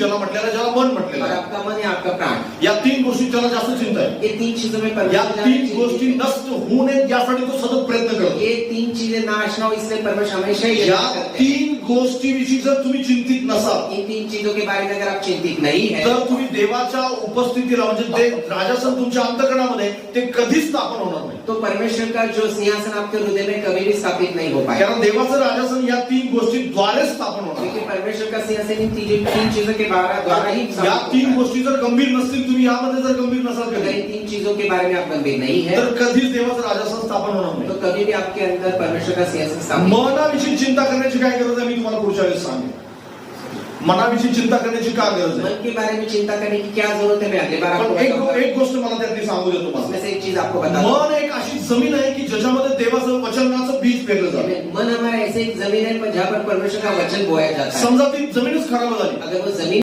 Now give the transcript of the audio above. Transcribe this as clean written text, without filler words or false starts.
ज्याला म्हटलेलं, ज्याला मन म्हटलेलं और आहे, आपका मन है आपका प्राण, या तीन गोष्टी त्याला जास्त चिंता आहे. ये तीन चीजों में या परमेश्वर तीन गोष्टी नष्ट होऊ नयेत यासाठी तो सतत प्रयत्न करतो. ये तीन चीजें नाश ना हो इसलिए परमेश्वर हमेशा ही या करते हैं. तीन गोष्टीविषयी जर तुम्ही चिंतित नसाल इन तीन चीजों के बारे में अगर आप चिंतित नहीं है तर तुम्ही देवाच्या उपस्थितीला म्हणजे ते राजासन तुमच्या अंतःकरणामध्ये ते कधीच स्थापन होणार नाही. तो परमेश्वर का जो सिंहासन आपके हृदय में कभी भी स्थापित नहीं हो पाएगा. कारण देवाचं राजासन या तीन गोष्टीद्वारे स्थापन होणार. क्योंकि परमेश्वर का सिंहासन इन तीन चीजों के द्वारा ही या स्थापित तीन होता है. गोष्टी जर गंभीर नसतील, तुम्ही यामध्ये जर गंभीर नसाल अगर कधी, इन तीन चीजों के बारे में आप गंभीर नहीं है तर कधीच देवाचं राजासन स्थापन होणार तो नाही. कभी भी आपके अंदर परमेश्वर का सिंहासन स्थापित मनाविषयी चिंता करण्याची काय गरज आहे, मी तुम्हाला पुढच्या वेळेस सांगेन. मनाविषयी चिंता करण्याची का गरज आहे, मन के बारे में चिंता करने की क्या जरूरत है, मैं अगली बार आपको पण बताऊंगा. एक गोष्ट मला त्यातली सांगू देतो तुम्हाला. इसमें से एक चीज आपको बता दूं. मन एक अशी जमीन आहे की ज्याच्यामध्ये देवाचं वचनाचं बीज पेरलं जातं. मन हमारा ऐसे एक जमीन है जहाँ पर परमेश्वर का वचन बोया जाता है. समजा ती जमीनच खराब झाली, अगर वो जमीन